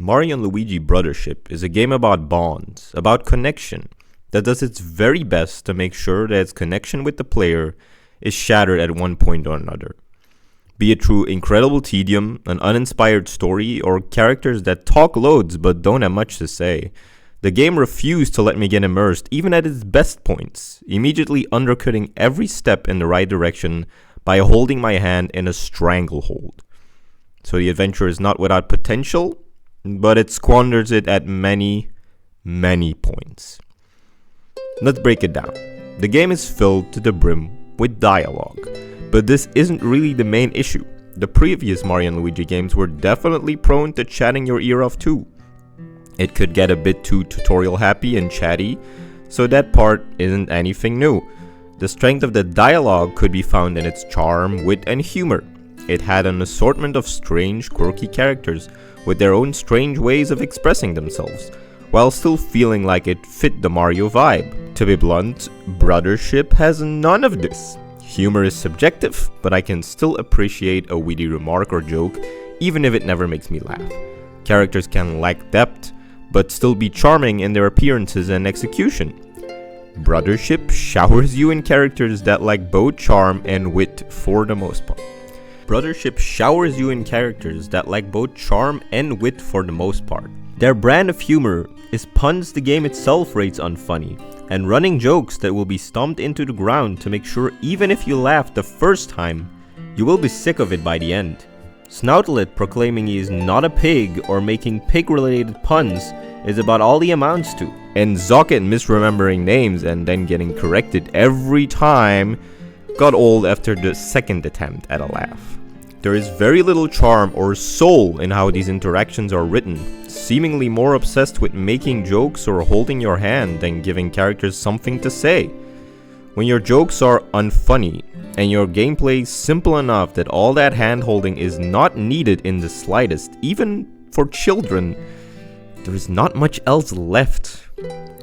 Mario and Luigi Brothership is a game about bonds, about connection, that does its very best to make sure that its connection with the player is shattered at one point or another. Be it through incredible tedium, an uninspired story, or characters that talk loads but don't have much to say, the game refused to let me get immersed even at its best points, immediately undercutting every step in the right direction by holding my hand in a stranglehold. So the adventure is not without potential, but it squanders it at many, many points. Let's break it down. The game is filled to the brim with dialogue, but this isn't really the main issue. The previous Mario and Luigi games were definitely prone to chatting your ear off too. It could get a bit too tutorial happy and chatty, so that part isn't anything new. The strength of the dialogue could be found in its charm, wit, and humor. It had an assortment of strange, quirky characters with their own strange ways of expressing themselves, while still feeling like it fit the Mario vibe. To be blunt, Brothership has none of this. Humor is subjective, but I can still appreciate a witty remark or joke, even if it never makes me laugh. Characters can lack depth, but still be charming in their appearances and execution. Brothership showers you in characters that lack both charm and wit for the most part. Their brand of humor is puns the game itself rates unfunny, and running jokes that will be stomped into the ground to make sure even if you laugh the first time, you will be sick of it by the end. Snoutlet proclaiming he is not a pig or making pig-related puns is about all he amounts to. And Zocket misremembering names and then getting corrected every time got old after the second attempt at a laugh. There is very little charm or soul in how these interactions are written, seemingly more obsessed with making jokes or holding your hand than giving characters something to say. When your jokes are unfunny, and your gameplay is simple enough that all that hand-holding is not needed in the slightest, even for children, there is not much else left.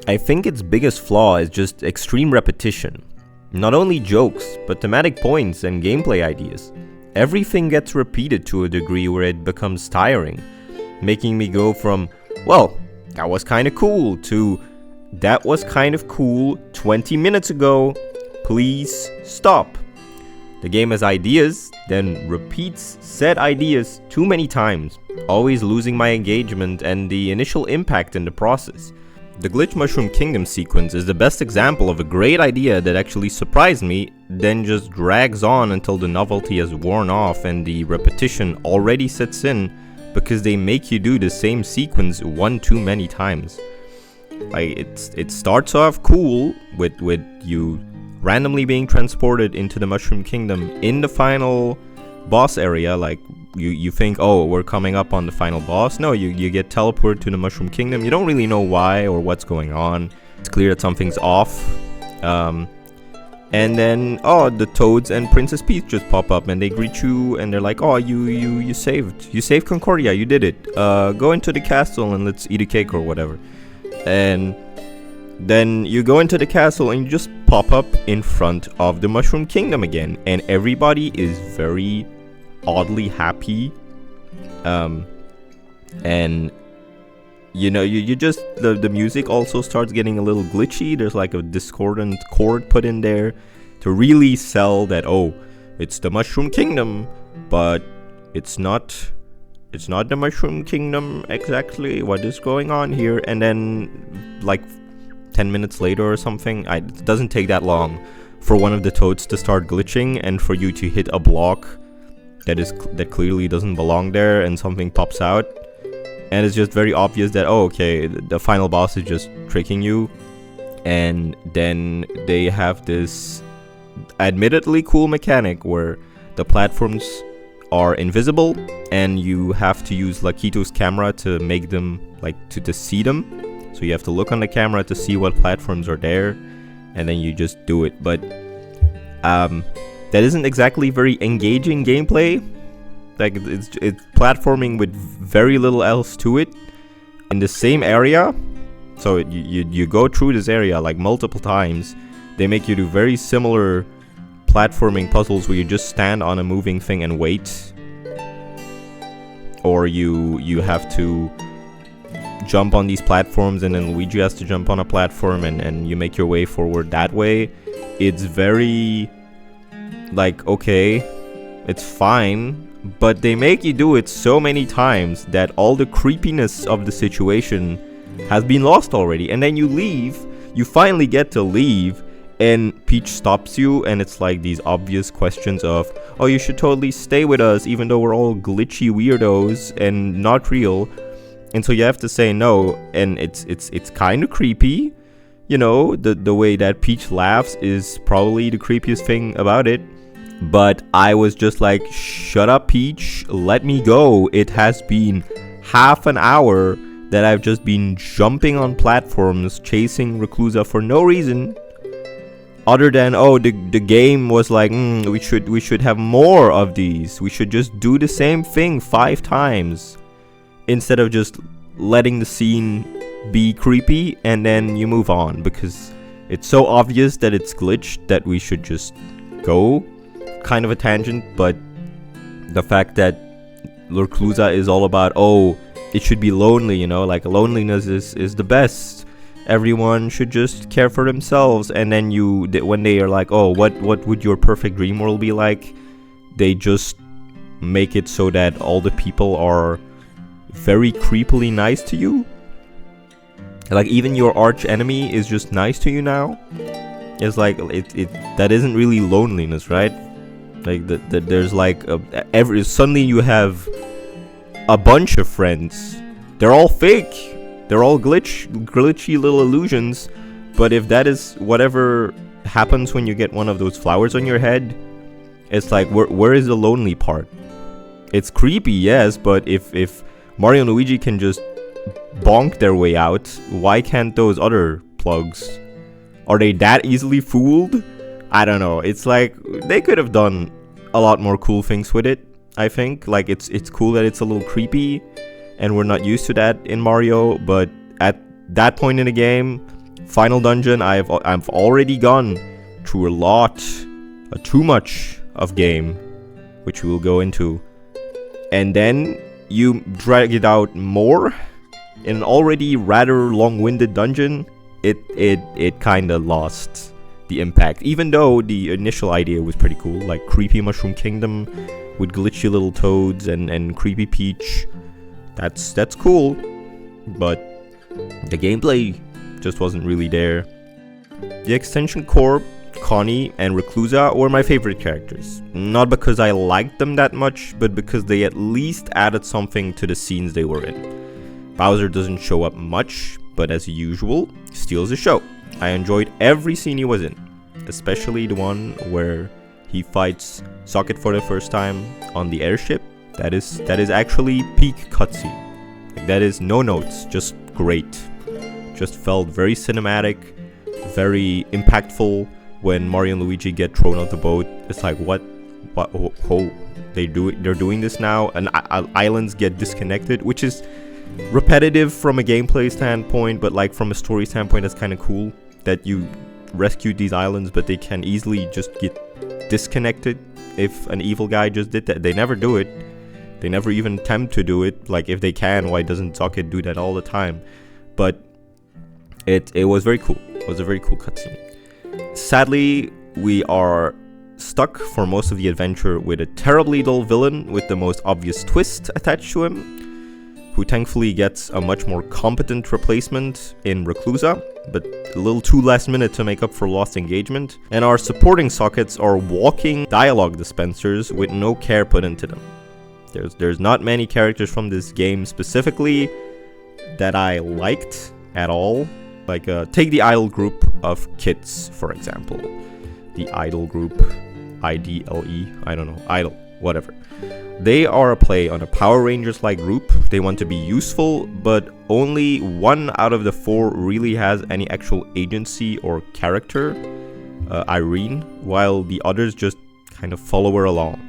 I think its biggest flaw is just extreme repetition. Not only jokes, but thematic points and gameplay ideas. Everything gets repeated to a degree where it becomes tiring, making me go from, well, that was kinda cool, to, that was kind of cool 20 minutes ago, please stop. The game has ideas, then repeats said ideas too many times, always losing my engagement and the initial impact in the process. The Glitch Mushroom Kingdom sequence is the best example of a great idea that actually surprised me, then just drags on until the novelty has worn off and the repetition already sets in because they make you do the same sequence one too many times. It starts off cool with you randomly being transported into the Mushroom Kingdom in the final boss area. Like you think, oh, we're coming up on the final boss. No, you get teleported to the Mushroom Kingdom. You don't really know why or what's going on. It's clear that something's off. And then, oh, the Toads and Princess Peach just pop up and they greet you and they're like, oh, you saved Concordia, you did it. Go into the castle and let's eat a cake or whatever. And then you go into the castle and you just pop up in front of the Mushroom Kingdom again, and everybody is very oddly happy. And you know, you just the music also starts getting a little glitchy. There's like a discordant chord put in there to really sell that, oh, it's the Mushroom Kingdom, but it's not the Mushroom Kingdom exactly. What is going on here? And then like 10 minutes later or something, it doesn't take that long for one of the Toads to start glitching and for you to hit a block that clearly doesn't belong there, and something pops out, and it's just very obvious that, oh, okay, the final boss is just tricking you. And then they have this admittedly cool mechanic where the platforms are invisible and you have to use Lakito's camera to make them, like, to see them. So you have to look on the camera to see what platforms are there, and then you just do it. But that isn't exactly very engaging gameplay. Like, it's platforming with very little else to it in the same area. So you go through this area like multiple times. They make you do very similar platforming puzzles where you just stand on a moving thing and wait, or you have to jump on these platforms, and then Luigi has to jump on a platform, and you make your way forward that way. It's very, like, okay, it's fine, but they make you do it so many times that all the creepiness of the situation has been lost already. And then you leave, you finally get to leave, and Peach stops you, and it's like these obvious questions of, oh, you should totally stay with us even though we're all glitchy weirdos and not real. And so you have to say no, and it's kind of creepy. You know, the way that Peach laughs is probably the creepiest thing about it. But I was just like, shut up, Peach, let me go. It has been half an hour that I've just been jumping on platforms, chasing Reclusa for no reason, other than, oh, the game was like, we should have more of these. We should just do the same thing 5 times, instead of just letting the scene be creepy and then you move on, because it's so obvious that it's glitched that we should just go. Kind of a tangent, but the fact that Reclusa is all about, oh, it should be lonely, you know, like loneliness is the best. Everyone should just care for themselves. And then when they are like, oh, what would your perfect dream world be like? They just make it so that all the people are very creepily nice to you. Like even your arch enemy is just nice to you now. It's like that isn't really loneliness, right? Like there's like suddenly you have a bunch of friends. They're all fake. They're all glitchy little illusions. But if that is whatever happens when you get one of those flowers on your head, it's like where is the lonely part? It's creepy, yes, but if Mario and Luigi can just bonk their way out, why can't those other plugs? Are they that easily fooled? I don't know. It's like they could have done a lot more cool things with it, I think. Like it's cool that it's a little creepy and we're not used to that in Mario, but at that point in the game, final dungeon, I've already gone through too much of game, which we will go into. And then you drag it out more in an already rather long-winded dungeon. It kind of lost the impact, even though the initial idea was pretty cool, like creepy Mushroom Kingdom with glitchy little toads and creepy Peach. That's cool, but the gameplay just wasn't really there. The Extension Corps, Connie, and Reclusa were my favorite characters. Not because I liked them that much, but because they at least added something to the scenes they were in. Bowser doesn't show up much, but as usual, steals the show. I enjoyed every scene he was in, especially the one where he fights Socket for the first time on the airship. That is actually peak cutscene. Like, that is no notes, just great. Just felt very cinematic, very impactful. When Mario and Luigi get thrown off the boat, it's like, what? Oh, they're doing this now, and islands get disconnected, which is repetitive from a gameplay standpoint, but like from a story standpoint, that's kind of cool that you rescued these islands, but they can easily just get disconnected if an evil guy just did that. They never do it. They never even attempt to do it. Like, if they can, why doesn't Socket do that all the time? But it was very cool. It was a very cool cutscene. Sadly, we are stuck for most of the adventure with a terribly dull villain with the most obvious twist attached to him, who thankfully gets a much more competent replacement in Reclusa, but a little too last minute to make up for lost engagement. And our supporting sockets are walking dialogue dispensers with no care put into them. There's not many characters from this game specifically that I liked at all. Like, take the idol group of kids, for example. The idol group, IDLE, I don't know, idol, whatever. They are a play on a Power Rangers-like group. They want to be useful, but only 1 out of the 4 really has any actual agency or character, Irene, while the others just kind of follow her along.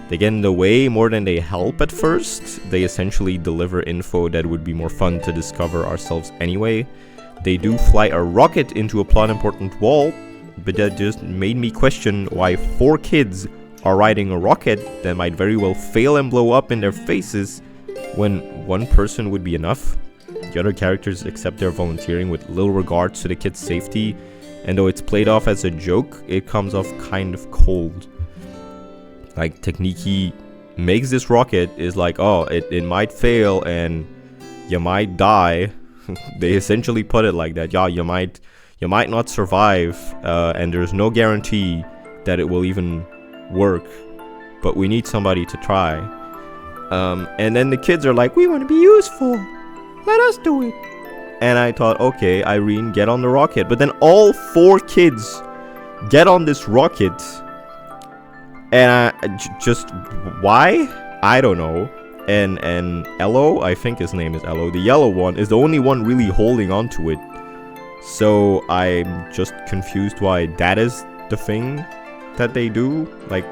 They get in the way more than they help at first. They essentially deliver info that would be more fun to discover ourselves anyway. They do fly a rocket into a plot-important wall, but that just made me question why 4 kids are riding a rocket that might very well fail and blow up in their faces when 1 person would be enough. The other characters accept their volunteering with little regards to the kids' safety, and though it's played off as a joke, it comes off kind of cold. Like, Techniki makes this rocket is like, oh, it might fail and you might die. They essentially put it like that. Yeah, you might not survive, and there's no guarantee that it will even work, but we need somebody to try. And then the kids are like, we want to be useful, let us do it. And I thought, okay, Irene, get on the rocket. But then all 4 kids get on this rocket, and just why? I don't know. And Elo, I think his name is Elo, the yellow one, is the only one really holding on to it. So I'm just confused why that is the thing that they do. Like,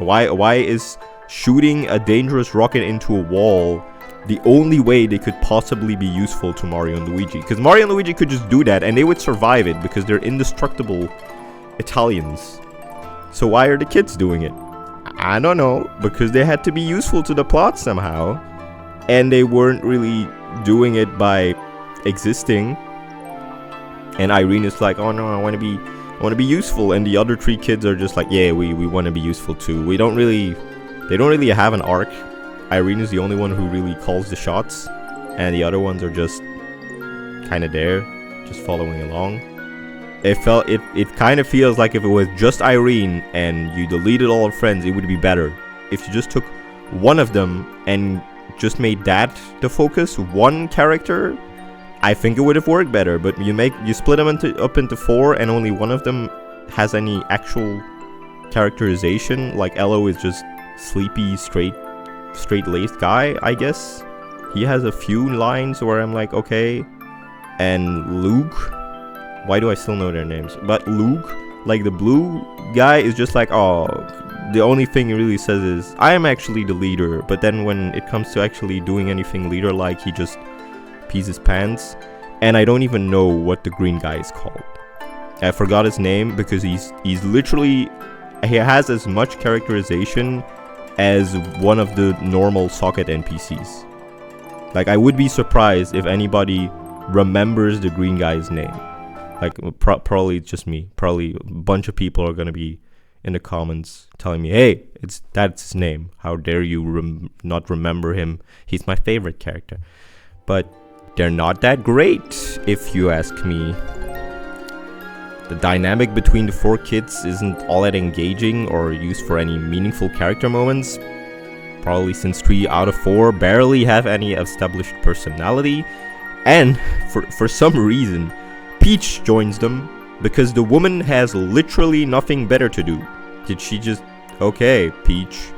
why is shooting a dangerous rocket into a wall the only way they could possibly be useful to Mario and Luigi? Because Mario and Luigi could just do that and they would survive it because they're indestructible Italians. So why are the kids doing it? I don't know, because they had to be useful to the plot somehow, and they weren't really doing it by existing. And Irene is like, oh no, I want to be useful, and the other 3 kids are just like, yeah, we want to be useful too. They don't really have an arc. Irene is the only one who really calls the shots, and the other ones are just kind of there, just following along. It kind of feels like if it was just Irene and you deleted all her friends, it would be better. If you just took one of them and just made that the focus, one character, I think it would have worked better. But you split them up into 4, and only one of them has any actual characterization. Like, Elo is just sleepy, straight-laced guy, I guess. He has a few lines where I'm like, okay. And Luke, why do I still know their names? But Luke, like the blue guy, is just like, oh, the only thing he really says is, I am actually the leader. But then when it comes to actually doing anything leader-like, he just pees his pants. And I don't even know what the green guy is called. I forgot his name because he's literally, he has as much characterization as one of the normal socket NPCs. Like, I would be surprised if anybody remembers the green guy's name. Like, probably it's just me. Probably a bunch of people are gonna be in the comments telling me, hey, that's his name. How dare you not remember him? He's my favorite character. But they're not that great, if you ask me. The dynamic between the 4 kids isn't all that engaging or used for any meaningful character moments. Probably since 3 out of 4 barely have any established personality. And for some reason, Peach joins them because the woman has literally nothing better to do. Did she just... Okay, Peach,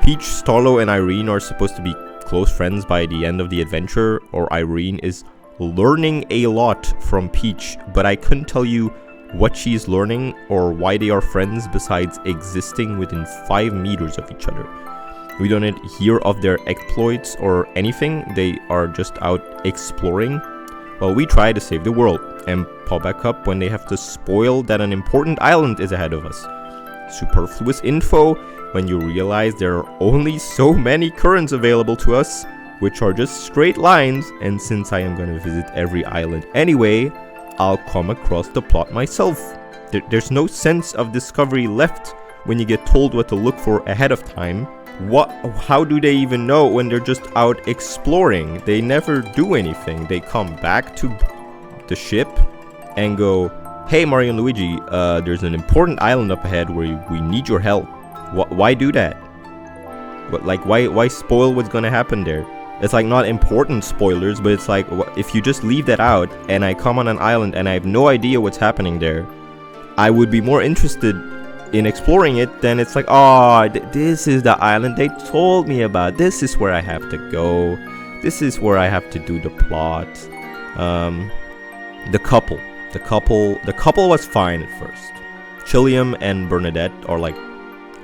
Starlo, and Irene are supposed to be close friends by the end of the adventure, or Irene is learning a lot from Peach, but I couldn't tell you what she's learning or why they are friends besides existing within 5 meters of each other. We don't hear of their exploits or anything. They are just out exploring while we try to save the world and pop back up when they have to spoil that an important island is ahead of us. Superfluous info when you realize there are only so many currents available to us, which are just straight lines, and since I am going to visit every island anyway, I'll come across the plot myself. There's no sense of discovery left when you get told what to look for ahead of time. How do they even know when they're just out exploring? They never do anything. They come back to the ship and go, hey, Mario and Luigi, there's an important island up ahead where we need your help. Why do that? Why spoil what's gonna happen there? It's like not important spoilers, but it's like, if you just leave that out and I come on an island and I have no idea what's happening there, I would be more interested in exploring it. Then it's like, oh, this is the island they told me about. This is where I have to go. This is where I have to do the plot. The couple was fine at first. Chilliam and Bernadette are like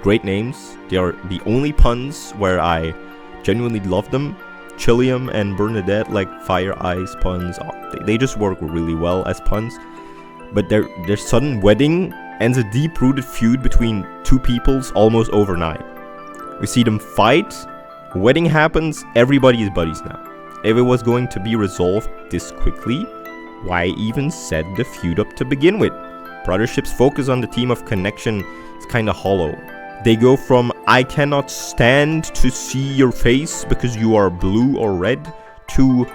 great names. They are the only puns where I genuinely love them. Chilliam and Bernadette, like fire eyes puns, they just work really well as puns. But their sudden wedding ends a deep-rooted feud between 2 peoples almost overnight. We see them fight, wedding happens, everybody is buddies now. If it was going to be resolved this quickly, why even set the feud up to begin with? Brothership's focus on the theme of connection is kinda hollow. They go from I cannot stand to see your face because you are blue or red to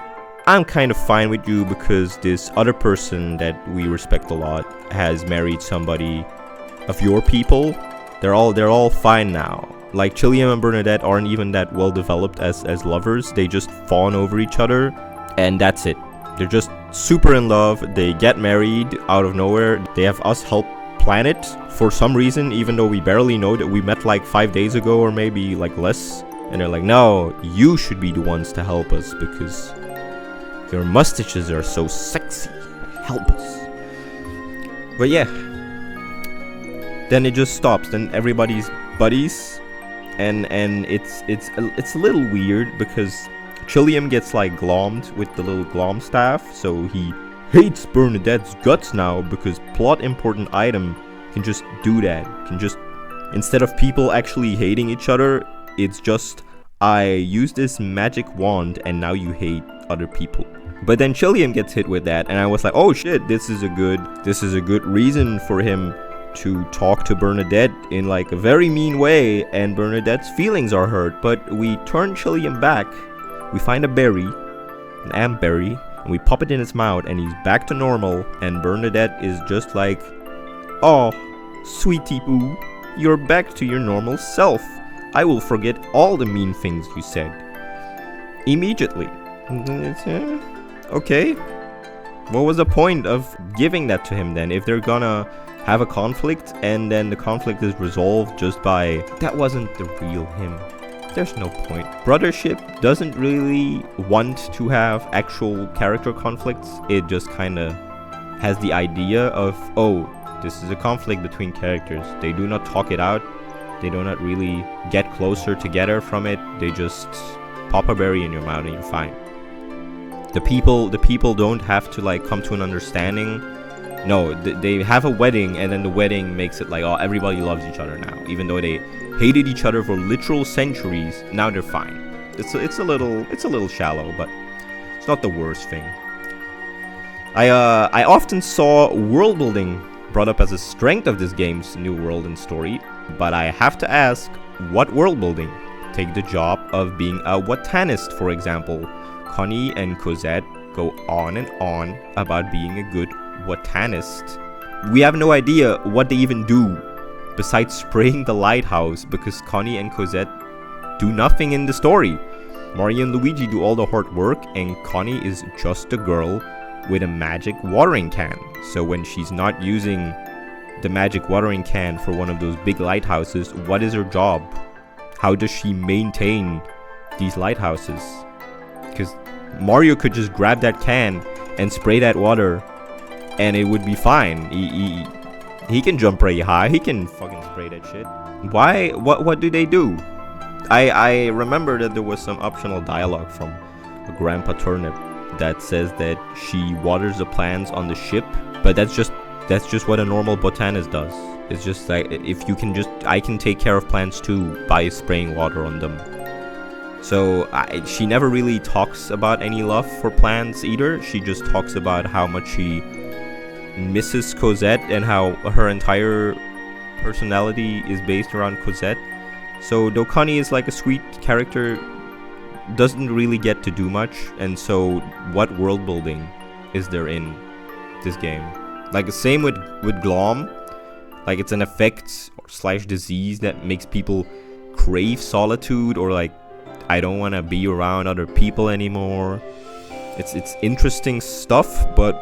I'm kind of fine with you because this other person that we respect a lot has married somebody of your people. They're all fine now. Like Chilliam and Bernadette aren't even that well developed as lovers. They just fawn over each other and that's it. They're just super in love. They get married out of nowhere. They have us help plan it for some reason, even though we barely know that we met like 5 days ago or maybe like less. And they're like, no, you should be the ones to help us because your mustaches are so sexy. Help us. But yeah. Then it just stops. Then everybody's buddies. And it's a little weird because Chilliam gets like glommed with the little glom staff, so he hates Bernadette's guts now because plot important item can just do that. Can just, instead of people actually hating each other, it's just I use this magic wand and now you hate other people. But then Chilliam gets hit with that and I was like, oh shit, this is a good reason for him to talk to Bernadette in like a very mean way, and Bernadette's feelings are hurt. But we turn Chilliam back. We find a berry, an amberry, and we pop it in his mouth and he's back to normal, and Bernadette is just like, oh, sweetie poo, you're back to your normal self. I will forget all the mean things you said. Immediately. Okay. What was the point of giving that to him then? If they're gonna have a conflict and then the conflict is resolved just by, that wasn't the real him. There's no point. Brothership doesn't really want to have actual character conflicts. It just kind of has the idea of, oh, this is a conflict between characters. They do not talk it out. They do not really get closer together from it. They just pop a berry in your mouth and you're fine. The people don't have to like come to an understanding. No, they have a wedding and then the wedding makes it like, oh, everybody loves each other now, even though they hated each other for literal centuries. Now they're fine. It's a little shallow, but it's not the worst thing. I often saw world building brought up as a strength of this game's new world and story, but I have to ask, what world building? Take the job of being a botanist, for example. Connie and Cosette go on and on about being a good botanist. We have no idea what they even do besides spraying the lighthouse, because Connie and Cosette do nothing in the story. Mario and Luigi do all the hard work, and Connie is just a girl with a magic watering can. So when she's not using the magic watering can for one of those big lighthouses, what is her job? How does she maintain these lighthouses? Because Mario could just grab that can and spray that water and it would be fine. He can jump pretty high. He can fucking spray that shit. Why? What do they do? I remember that there was some optional dialogue from a Grandpa Turnip that says that she waters the plants on the ship, but that's just what a normal botanist does. It's just like, if you can just, I can take care of plants too by spraying water on them. So she never really talks about any love for plants either. She just talks about how much she misses Cosette and how her entire personality is based around Cosette. So though Connie is like a sweet character, doesn't really get to do much. And so what world building is there in this game? Like the same with Glom. Like it's an effect / disease that makes people crave solitude, or like, I don't want to be around other people anymore. It's interesting stuff, but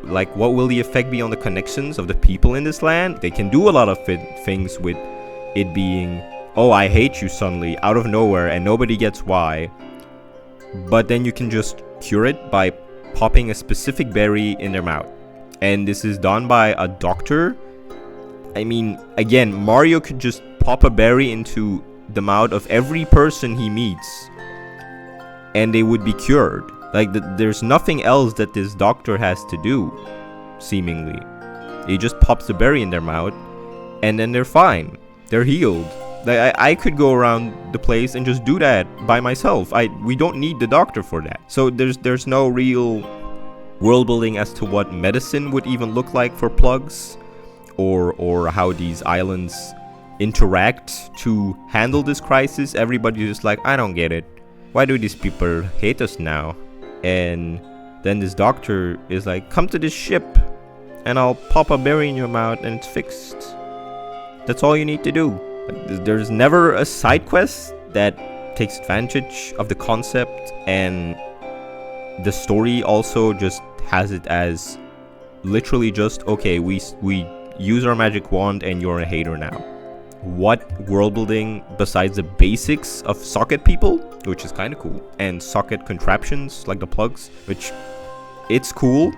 like, what will the effect be on the connections of the people in this land? They can do a lot of things with it being, oh, I hate you suddenly out of nowhere and nobody gets why. But then you can just cure it by popping a specific berry in their mouth. And this is done by a doctor. I mean, again, Mario could just pop a berry into the mouth of every person he meets and they would be cured. Like, there's nothing else that this doctor has to do, seemingly. He just pops the berry in their mouth and then they're fine. They're healed. Like, I could go around the place and just do that by myself. We don't need the doctor for that. So there's no real world building as to what medicine would even look like for plugs, or how these islands interact to handle this crisis. Everybody's just like, I don't get it. Why do these people hate us now? And then this doctor is like, come to this ship and I'll pop a berry in your mouth and it's fixed. That's all you need to do. There's never a side quest that takes advantage of the concept, and the story also just has it as literally just, okay, we use our magic wand and you're a hater now. What world building besides the basics of socket people, which is kind of cool, and socket contraptions like the plugs, which it's cool,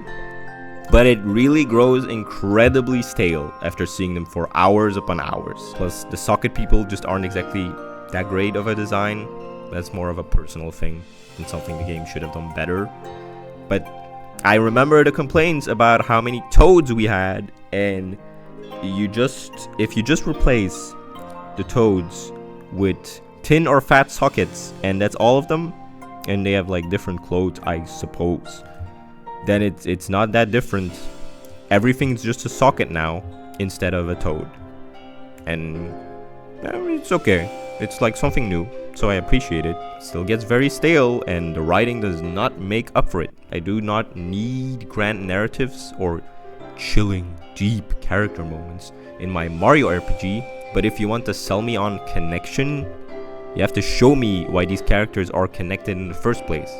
but it really grows incredibly stale after seeing them for hours upon hours. Plus, the socket people just aren't exactly that great of a design. That's more of a personal thing and something the game should have done better. But I remember the complaints about how many toads we had, and if you just replace the toads with tin or fat sockets, and that's all of them, and they have like different clothes, I suppose, then it's not that different. Everything's just a socket now instead of a toad, and it's okay. It's like something new, so I appreciate it. Still gets very stale, and the writing does not make up for it. I do not need grand narratives or chilling, deep character moments in my Mario RPG, but if you want to sell me on connection, you have to show me why these characters are connected in the first place.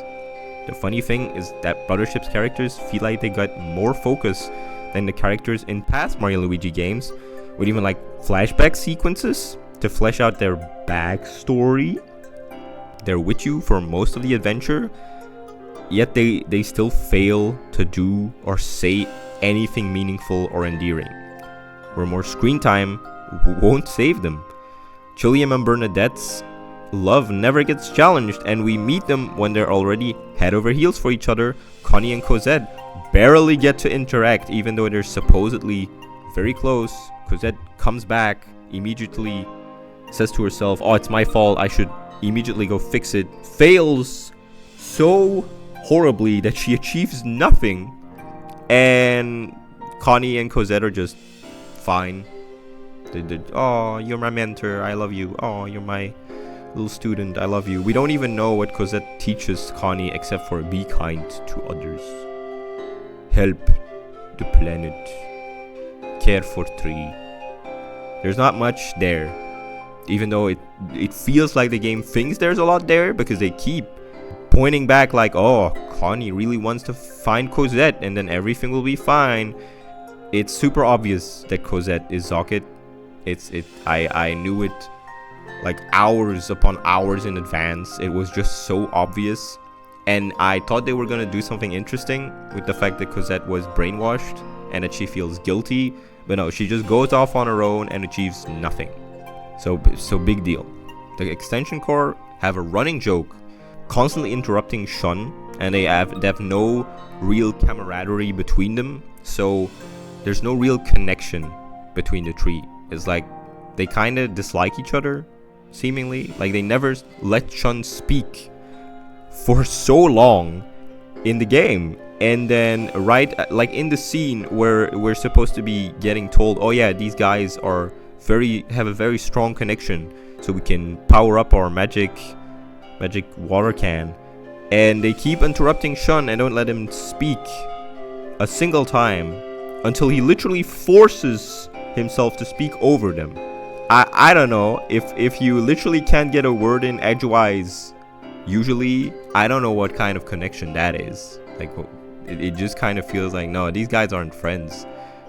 The funny thing is that Brothership's characters feel like they got more focus than the characters in past Mario Luigi games, with even like flashback sequences to flesh out their backstory. They're with you for most of the adventure, yet they still fail to do or say anything meaningful or endearing, where more screen time won't save them. Chilliam and Bernadette's love never gets challenged, and we meet them when they're already head over heels for each other. Connie and Cosette barely get to interact, even though they're supposedly very close. Cosette comes back immediately, says to herself, oh, it's my fault, I should immediately go fix it. Fails so horribly that she achieves nothing, and Connie and Cosette are just fine. Oh, you're my mentor, I love you. Oh, you're my little student, I love you. We don't even know what Cosette teaches Connie except for be kind to others, help the planet, care for tree. There's not much there, even though it feels like the game thinks there's a lot there, because they keep pointing back like, oh, Connie really wants to find Cosette and then everything will be fine. It's super obvious that Cosette is Socket. I knew it like hours upon hours in advance. It was just so obvious, and I thought they were gonna do something interesting with the fact that Cosette was brainwashed and that she feels guilty, but no, she just goes off on her own and achieves nothing. So big deal. The extension core have a running joke constantly interrupting Shun, and they have no real camaraderie between them, so there's no real connection between the three. It's like they kind of dislike each other, seemingly. Like they never let Shun speak for so long in the game, and then right like in the scene where we're supposed to be getting told, oh yeah, these guys have a very strong connection, so we can power up our magic water can, and they keep interrupting Shun and don't let him speak a single time until he literally forces himself to speak over them. I don't know, if you literally can't get a word in edgewise, usually, I don't know what kind of connection that is. Like, it just kind of feels like, no, these guys aren't friends.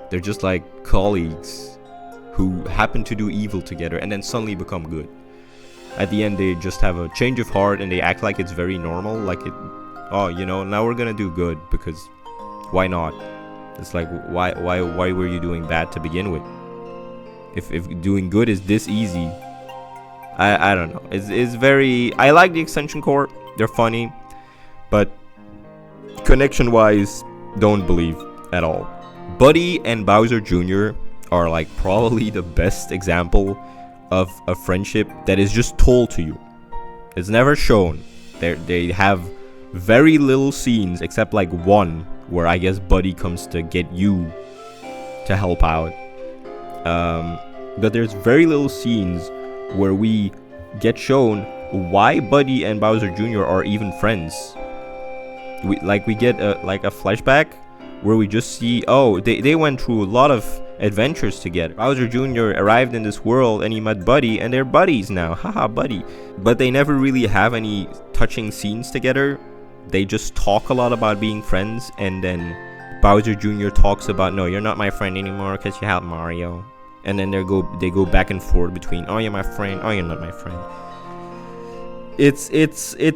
They're just like colleagues who happen to do evil together and then suddenly become good. At the end, they just have a change of heart and they act like it's very normal. Like, oh, you know, now we're gonna do good because why not? It's like, why were you doing bad to begin with? If doing good is this easy, I don't know. It's very, I like the extension core. They're funny, but connection wise, don't believe at all. Buddy and Bowser Jr. are like probably the best example of a friendship that is just told to you. It's never shown. They have very little scenes, except like one where I guess Buddy comes to get you to help out. But there's very little scenes where we get shown why Buddy and Bowser Jr. are even friends. We get a flashback where we just see, oh, they went through a lot of adventures together. Bowser Jr. arrived in this world and he met Buddy, and they're buddies now. Haha, buddy. But they never really have any touching scenes together. They just talk a lot about being friends, and then Bowser Jr. talks about, no, you're not my friend anymore because you helped Mario. And then they go back and forth between, oh, you're my friend, oh, you're not my friend. It's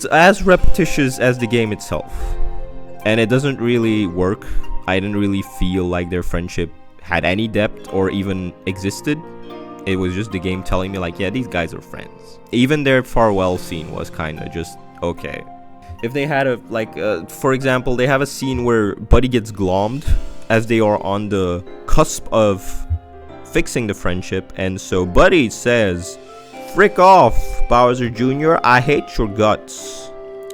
as repetitious as the game itself, and it doesn't really work. I didn't really feel like their friendship had any depth or even existed. It was just the game telling me like, yeah, these guys are friends. Even their farewell scene was kind of just okay. If they had for example, they have a scene where Buddy gets glommed as they are on the cusp of fixing the friendship, and so Buddy says, frick off, Bowser Jr., I hate your guts.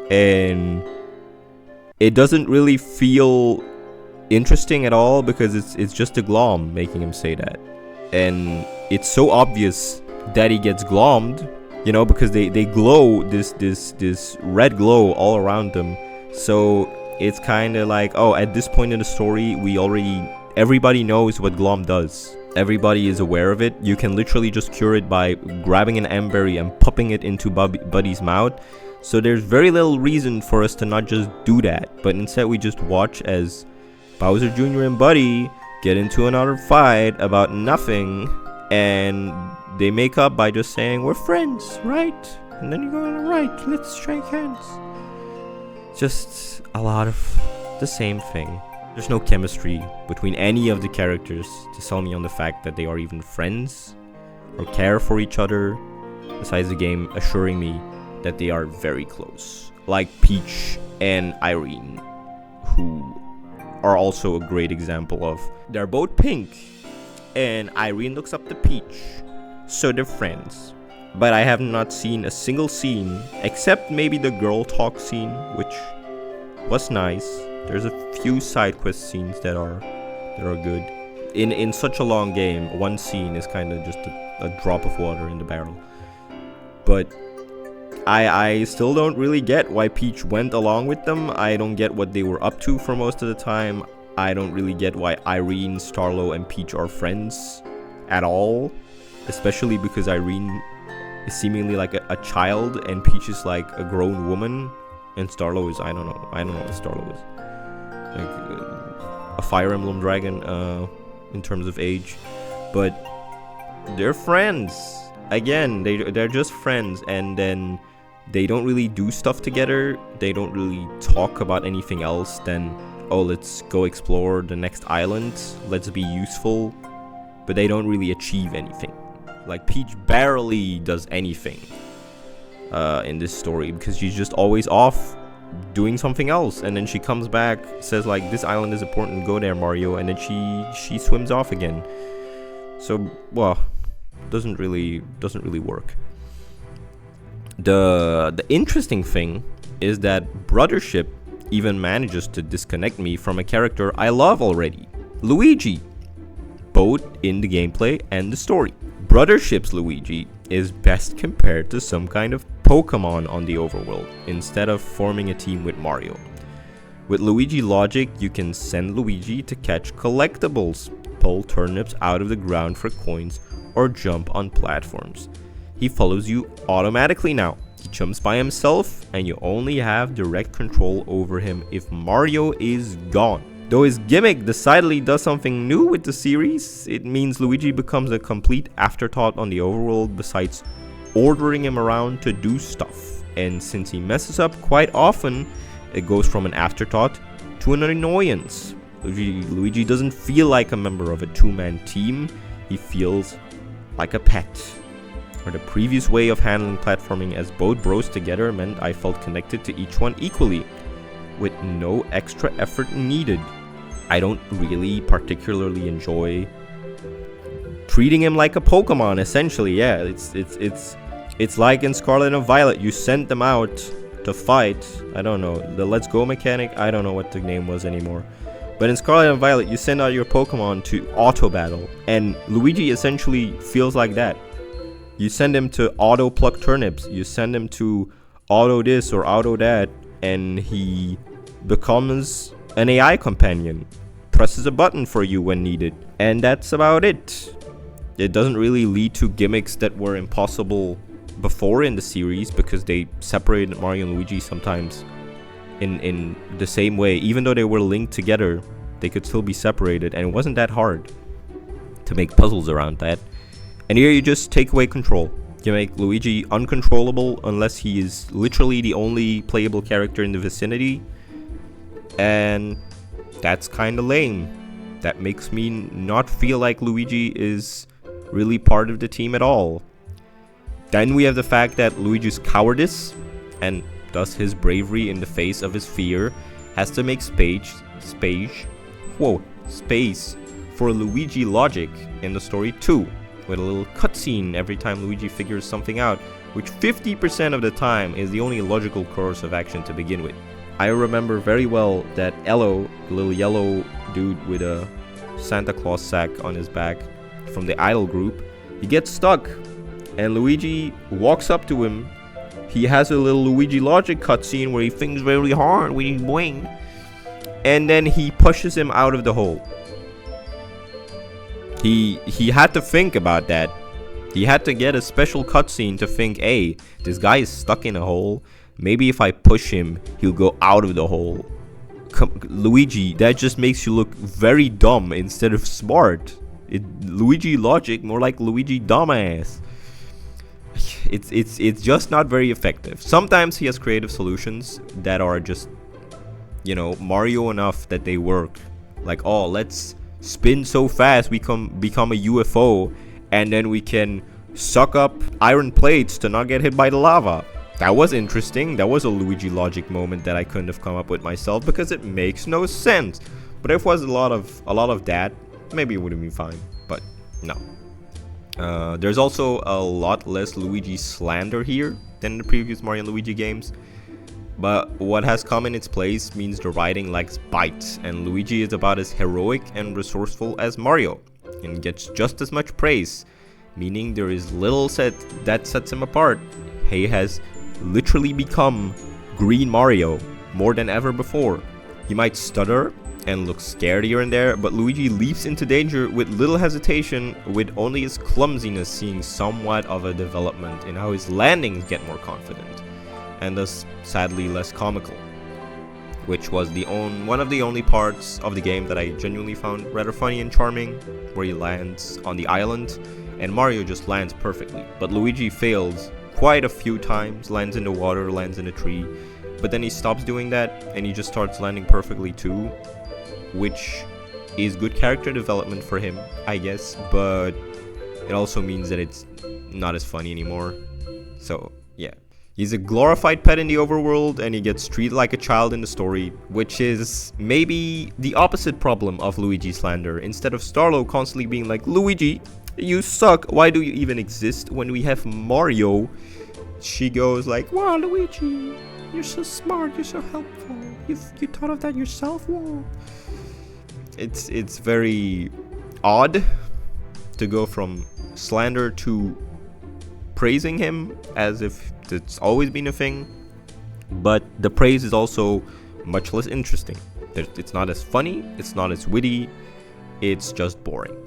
And it doesn't really feel interesting at all because it's just a glom making him say that. And it's so obvious that he gets glommed, you know, because they glow this red glow all around them. So it's kind of like, oh, at this point in the story, everybody knows what glom does. Everybody is aware of it. You can literally just cure it by grabbing an emberry and popping it into Buddy's mouth. So there's very little reason for us to not just do that, but instead we just watch as Bowser Jr. and Buddy get into another fight about nothing, and they make up by just saying, we're friends, right? And then you go, alright, let's shake hands. Just a lot of the same thing. There's no chemistry between any of the characters to sell me on the fact that they are even friends or care for each other, besides the game assuring me that they are very close. Like Peach and Irene, who are also a great example of, they're both pink and Irene looks up to Peach, so they're friends. But I have not seen a single scene, except maybe the girl talk scene, which was nice. There's a few side quest scenes that are good. In such a long game, one scene is kind of just a drop of water in the barrel. But I still don't really get why Peach went along with them. I don't get what they were up to for most of the time. I don't really get why Irene, Starlo, and Peach are friends at all. Especially because Irene is seemingly like a child and Peach is like a grown woman. And Starlo is, I don't know what Starlo is. Like a Fire Emblem dragon in terms of age. But they're friends. Again, they're just friends, and then they don't really do stuff together. They don't really talk about anything else than, oh, let's go explore the next island, let's be useful. But they don't really achieve anything. Like, Peach barely does anything in this story, because she's just always off doing something else, and then she comes back, says like, this island is important, go there, Mario, and then she swims off again. So, well, doesn't really work. The interesting thing is that Brothership even manages to disconnect me from a character I love already, Luigi, both in the gameplay and the story. Brothership's Luigi is best compared to some kind of Pokemon on the overworld, instead of forming a team with Mario. With Luigi logic, you can send Luigi to catch collectibles, pull turnips out of the ground for coins, or jump on platforms. He follows you automatically now. He jumps by himself, and you only have direct control over him if Mario is gone. Though his gimmick decidedly does something new with the series, it means Luigi becomes a complete afterthought on the overworld besides ordering him around to do stuff. And since he messes up quite often, it goes from an afterthought to an annoyance. Luigi doesn't feel like a member of a two-man team, he feels like a pet. Or the previous way of handling platforming as both bros together meant I felt connected to each one equally, with no extra effort needed. I don't really particularly enjoy treating him like a Pokemon, essentially. Yeah, it's like in Scarlet and Violet, you sent them out to fight. I don't know, the Let's Go mechanic, I don't know what the name was anymore. But in Scarlet and Violet, you send out your Pokemon to auto battle, and Luigi essentially feels like that. You send him to auto pluck turnips, you send him to auto this or auto that, and he becomes an AI companion, presses a button for you when needed, and that's about it. It doesn't really lead to gimmicks that were impossible before in the series, because they separated Mario and Luigi sometimes in the same way. Even though they were linked together, they could still be separated, and it wasn't that hard to make puzzles around that. And here you just take away control. You make Luigi uncontrollable unless he is literally the only playable character in the vicinity, and that's kind of lame. That makes me not feel like Luigi is really part of the team at all. Then we have the fact that Luigi's cowardice, and thus his bravery in the face of his fear, has to make space for Luigi logic in the story too, with a little cutscene every time Luigi figures something out, which 50% of the time is the only logical course of action to begin with. I remember very well that Ello, the little yellow dude with a Santa Claus sack on his back from the idol group, he gets stuck, and Luigi walks up to him. He has a little Luigi logic cutscene where he thinks very hard with his boing, and then he pushes him out of the hole. He had to think about that. He had to get a special cutscene to think, hey, this guy is stuck in a hole. Maybe if I push him, he'll go out of the hole. Luigi, that just makes you look very dumb instead of smart. Luigi logic, more like Luigi dumbass. It's just not very effective. Sometimes he has creative solutions that are just, you know, Mario enough that they work. Like, oh, let's spin so fast we become a UFO, and then we can suck up iron plates to not get hit by the lava. That was interesting. That was a Luigi logic moment that I couldn't have come up with myself, because it makes no sense. But if it was a lot of that, maybe it would have been fine. But no. There's also a lot less Luigi slander here than in the previous Mario and Luigi games. But what has come in its place means the writing lacks bite, and Luigi is about as heroic and resourceful as Mario, and gets just as much praise, meaning there is little that sets him apart. He has literally become Green Mario more than ever before. He might stutter and look scared here and there, but Luigi leaps into danger with little hesitation, with only his clumsiness seeing somewhat of a development in how his landings get more confident, and thus sadly less comical, which was one of the only parts of the game that I genuinely found rather funny and charming, where he lands on the island and Mario just lands perfectly, but Luigi fails quite a few times, lands in the water, lands in a tree, but then he stops doing that and he just starts landing perfectly too, which is good character development for him, I guess, but it also means that it's not as funny anymore. So yeah, he's a glorified pet in the overworld, and he gets treated like a child in the story, which is maybe the opposite problem of Luigi slander. Instead of Starlo constantly being like, Luigi, you suck, why do you even exist, when we have Mario, she goes like, wow, Luigi, you're so smart, you're so helpful, you thought of that yourself. Whoa. It's very odd to go from slander to praising him as if it's always been a thing, but the praise is also much less interesting. It's not as funny, it's not as witty, it's just boring.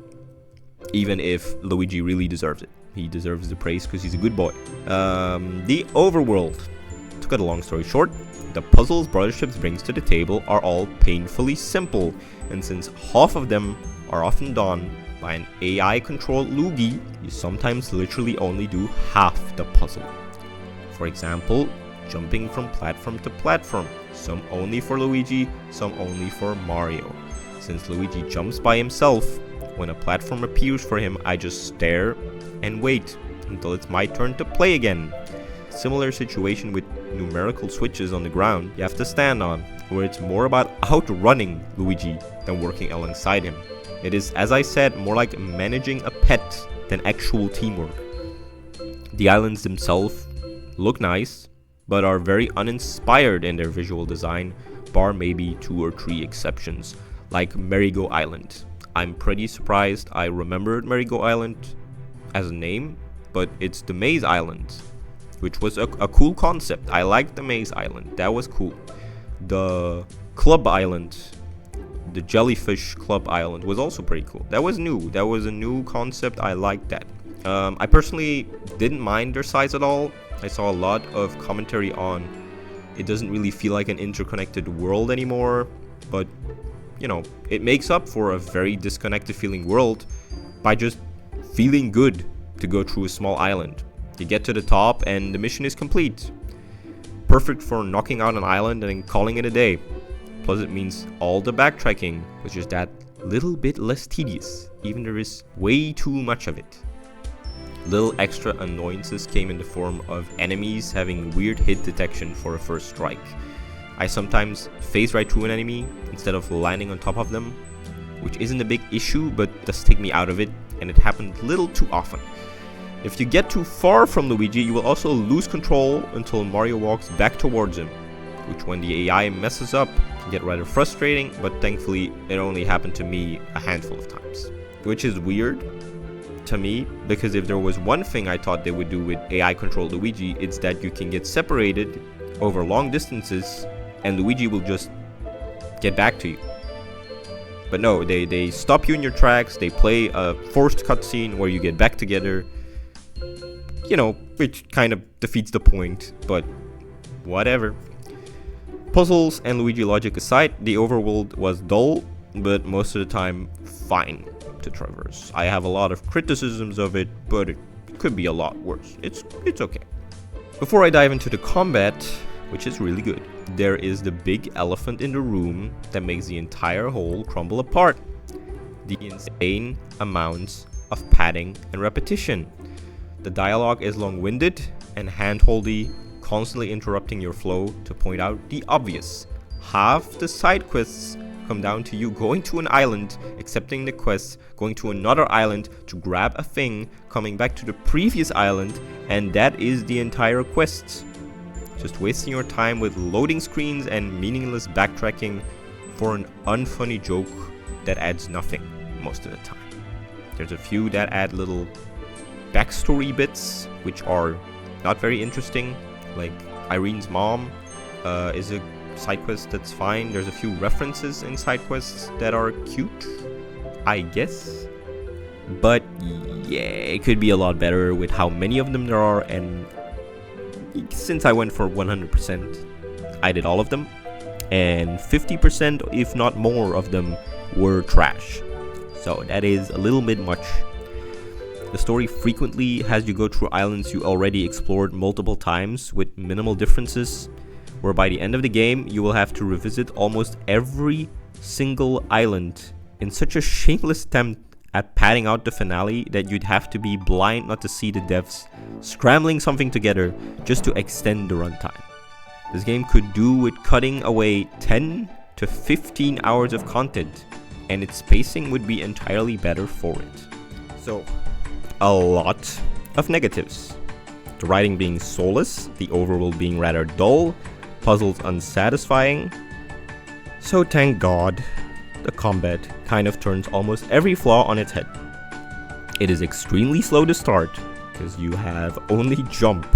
Even if Luigi really deserves it. He deserves the praise because he's a good boy. The overworld. To cut a long story short, the puzzles Brothership brings to the table are all painfully simple, and since half of them are often done by an AI-controlled Luigi, you sometimes literally only do half the puzzle. For example, jumping from platform to platform, some only for Luigi, some only for Mario. Since Luigi jumps by himself, when a platform appears for him, I just stare and wait until it's my turn to play again. Similar situation with numerical switches on the ground you have to stand on, where it's more about outrunning Luigi than working alongside him. It is, as I said, more like managing a pet than actual teamwork. The islands themselves look nice, but are very uninspired in their visual design, bar maybe 2 or 3 exceptions, like Merry-Go Island. I'm pretty surprised I remembered Merry-Go Island as a name, but it's the Maze Island, which was a cool concept. I liked the Maze Island, that was cool. The Club Island, the Jellyfish Club Island, was also pretty cool. That was new, that was a new concept, I liked that. I personally didn't mind their size at all. I saw a lot of commentary on it doesn't really feel like an interconnected world anymore, but you know, it makes up for a very disconnected feeling world by just feeling good to go through a small island. You get to the top and the mission is complete. Perfect for knocking out an island and calling it a day. Plus it means all the backtracking was just that little bit less tedious, even there is way too much of it. Little extra annoyances came in the form of enemies having weird hit detection for a first strike. I sometimes phase right through an enemy instead of landing on top of them, which isn't a big issue but does take me out of it, and it happened little too often. If you get too far from Luigi, you will also lose control until Mario walks back towards him, which when the AI messes up can get rather frustrating, but thankfully it only happened to me a handful of times. Which is weird to me, because if there was one thing I thought they would do with AI controlled Luigi, it's that you can get separated over long distances and Luigi will just get back to you. But no, they stop you in your tracks, they play a forced cutscene where you get back together, you know, which kind of defeats the point, but whatever. Puzzles and Luigi logic aside, the overworld was dull, but most of the time fine to traverse. I have a lot of criticisms of it, but it could be a lot worse. It's okay. Before I dive into the combat, which is really good, there is the big elephant in the room that makes the entire whole crumble apart. The insane amounts of padding and repetition. The dialogue is long-winded and hand-holdy, constantly interrupting your flow to point out the obvious. Half the side quests come down to you going to an island, accepting the quest, going to another island to grab a thing, coming back to the previous island, and that is the entire quest. Just wasting your time with loading screens and meaningless backtracking for an unfunny joke that adds nothing most of the time. There's a few that add little backstory bits which are not very interesting, like Irene's mom is a side quest that's fine. There's a few references in side quests that are cute, I guess, but yeah, it could be a lot better with how many of them there are, and since I went for 100%, I did all of them, and 50% if not more of them were trash, so that is a little bit much. The story frequently has you go through islands you already explored multiple times with minimal differences, where by the end of the game you will have to revisit almost every single island in such a shameless attempt at padding out the finale that you'd have to be blind not to see the devs scrambling something together just to extend the runtime. This game could do with cutting away 10 to 15 hours of content, and its pacing would be entirely better for it. So, a lot of negatives. The writing being soulless, the overworld being rather dull, puzzles unsatisfying. So thank God, the combat kind of turns almost every flaw on its head. It is extremely slow to start, because you have only jump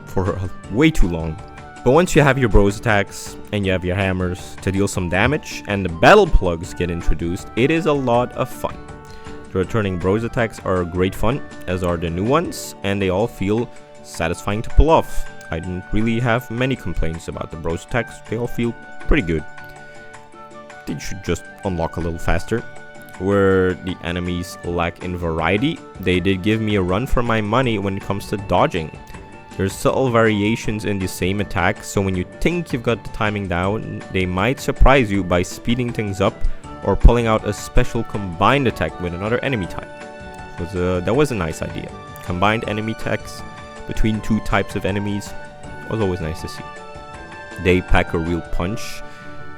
for way too long. But once you have your bros attacks, and you have your hammers to deal some damage, and the battle plugs get introduced, it is a lot of fun. The returning bros attacks are great fun, as are the new ones, and they all feel satisfying to pull off. I didn't really have many complaints about the bros attacks, they all feel pretty good. They should just unlock a little faster. Where the enemies lack in variety, they did give me a run for my money when it comes to dodging. There's subtle variations in the same attack, so when you think you've got the timing down, they might surprise you by speeding things up or pulling out a special combined attack with another enemy type. That was a nice idea. Combined enemy attacks between two types of enemies was always nice to see. They pack a real punch,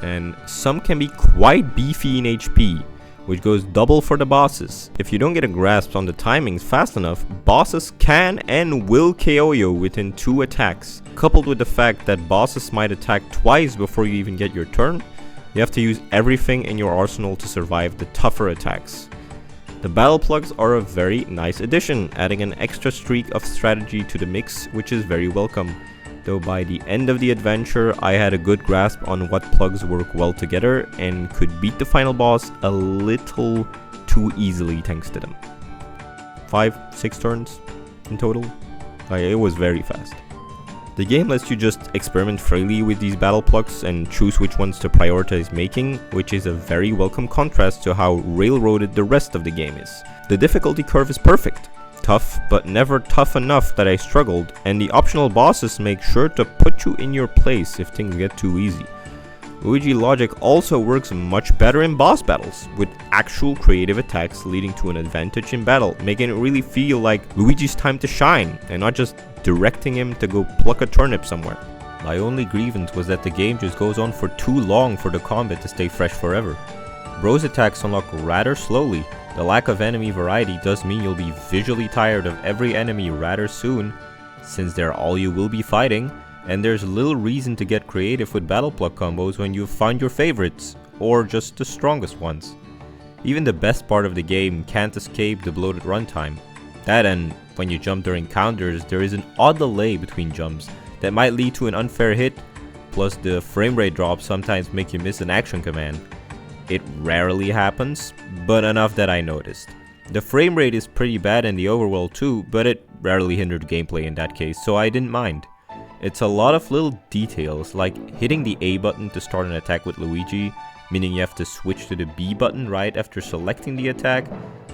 and some can be quite beefy in HP, which goes double for the bosses. If you don't get a grasp on the timings fast enough, bosses can and will KO you within 2 attacks. Coupled with the fact that bosses might attack twice before you even get your turn, you have to use everything in your arsenal to survive the tougher attacks. The battle plugs are a very nice addition, adding an extra streak of strategy to the mix, which is very welcome. Though by the end of the adventure, I had a good grasp on what plugs work well together and could beat the final boss a little too easily thanks to them. 5-6 turns in total. It was very fast. The game lets you just experiment freely with these battle plugs and choose which ones to prioritize making, which is a very welcome contrast to how railroaded the rest of the game is. The difficulty curve is perfect. Tough, but never tough enough that I struggled, and the optional bosses make sure to put you in your place if things get too easy. Luigi logic also works much better in boss battles, with actual creative attacks leading to an advantage in battle, making it really feel like Luigi's time to shine, and not just directing him to go pluck a turnip somewhere. My only grievance was that the game just goes on for too long for the combat to stay fresh forever. Bro's attacks unlock rather slowly. The lack of enemy variety does mean you'll be visually tired of every enemy rather soon, since they're all you will be fighting, and there's little reason to get creative with battle plug combos when you've found your favorites, or just the strongest ones. Even the best part of the game can't escape the bloated runtime. That, and when you jump during counters, there is an odd delay between jumps that might lead to an unfair hit, plus the frame rate drops sometimes make you miss an action command. It rarely happens, but enough that I noticed. The frame rate is pretty bad in the overworld too, but it rarely hindered gameplay in that case, so I didn't mind. It's a lot of little details, like hitting the A button to start an attack with Luigi, meaning you have to switch to the B button right after selecting the attack,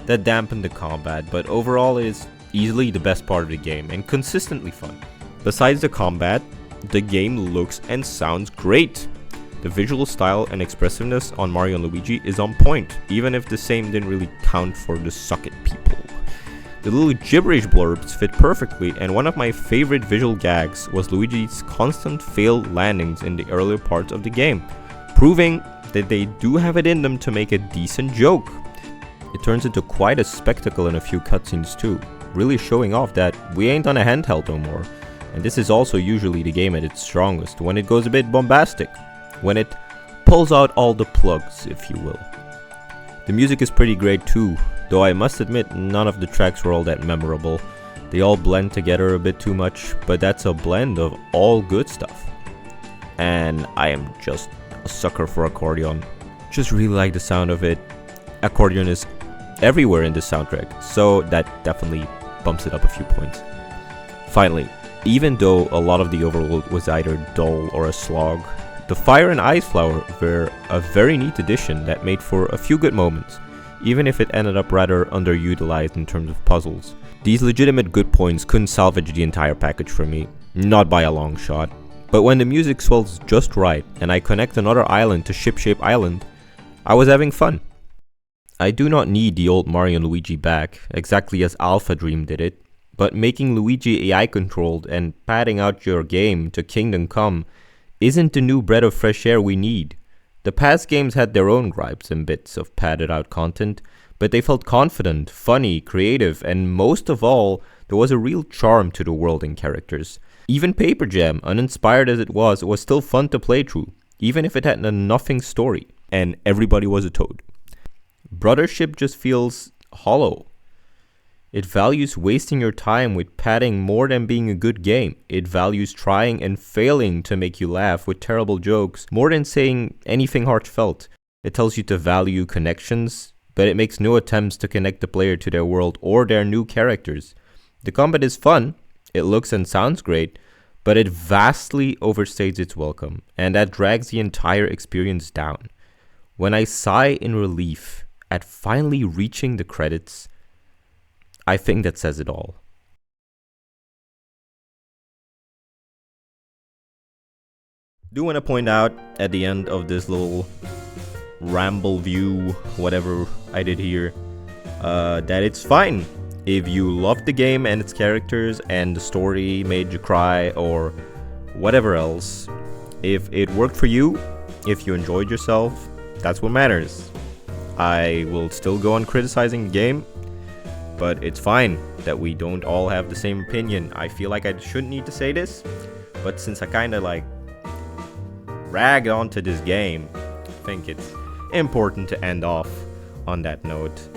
that dampen the combat, but overall it is easily the best part of the game and consistently fun. Besides the combat, the game looks and sounds great. The visual style and expressiveness on Mario and Luigi is on point, even if the same didn't really count for the suck it people. The little gibberish blurbs fit perfectly, and one of my favorite visual gags was Luigi's constant failed landings in the earlier parts of the game, proving that they do have it in them to make a decent joke. It turns into quite a spectacle in a few cutscenes too, really showing off that we ain't on a handheld no more, and this is also usually the game at its strongest, when it goes a bit bombastic, when it pulls out all the plugs, if you will. The music is pretty great too, though I must admit none of the tracks were all that memorable. They all blend together a bit too much, but that's a blend of all good stuff. And I am just a sucker for accordion. Just really like the sound of it. Accordion is everywhere in this soundtrack, so that definitely bumps it up a few points. Finally, even though a lot of the overworld was either dull or a slog, the Fire and Ice Flower were a very neat addition that made for a few good moments, even if it ended up rather underutilized in terms of puzzles. These legitimate good points couldn't salvage the entire package for me, not by a long shot, but when the music swells just right and I connect another island to Ship-Shape Island, I was having fun. I do not need the old Mario and Luigi back, exactly as Alpha Dream did it, but making Luigi AI controlled and padding out your game to Kingdom Come isn't the new breath of fresh air we need. The past games had their own gripes and bits of padded out content, but they felt confident, funny, creative, and most of all, there was a real charm to the world and characters. Even Paper Jam, uninspired as it was still fun to play through, even if it had a nothing story, and everybody was a toad. Brothership just feels hollow. It values wasting your time with padding more than being a good game. It values trying and failing to make you laugh with terrible jokes more than saying anything heartfelt. It tells you to value connections, but it makes no attempts to connect the player to their world or their new characters. The combat is fun, it looks and sounds great, but it vastly overstays its welcome, and that drags the entire experience down. When I sigh in relief at finally reaching the credits, I think that says it all. Do want to point out at the end of this little ramble view, whatever I did here, that it's fine if you loved the game and its characters and the story made you cry or whatever else. If it worked for you, if you enjoyed yourself, that's what matters. I will still go on criticizing the game, but it's fine that we don't all have the same opinion. I feel like I shouldn't need to say this, but since I kind of like ragged onto this game, I think it's important to end off on that note,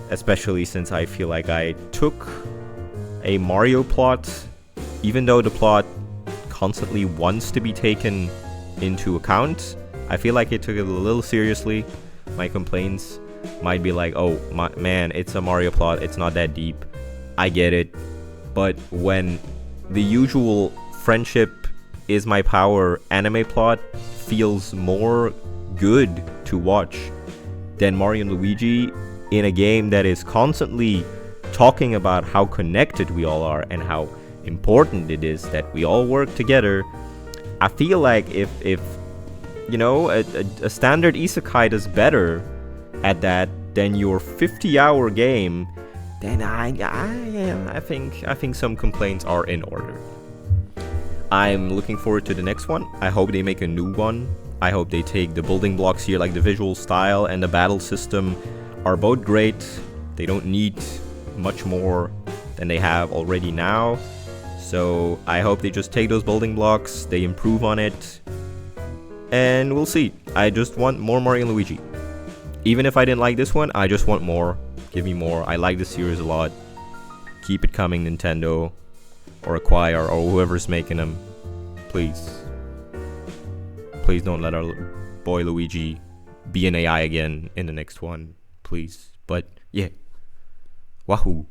especially since I feel like I took a Mario plot, even though the plot constantly wants to be taken into account. I feel like it took it a little seriously. My complaints might be like, oh man, it's a Mario plot, it's not that deep. I get it. But when the usual friendship is my power anime plot feels more good to watch than Mario and Luigi in a game that is constantly talking about how connected we all are and how important it is that we all work together, I feel like if you know, a standard isekai does better at that than your 50-hour game, then I think some complaints are in order. I'm looking forward to the next one. I hope they make a new one. I hope they take the building blocks here, like the visual style and the battle system are both great. They don't need much more than they have already now. So I hope they just take those building blocks, they improve on it, and we'll see. I just want more Mario and Luigi. Even if I didn't like this one, I just want more. Give me more. I like this series a lot. Keep it coming, Nintendo, or Acquire, or whoever's making them. Please. Please don't let our boy Luigi be an AI again in the next one. Please. But yeah. Wahoo.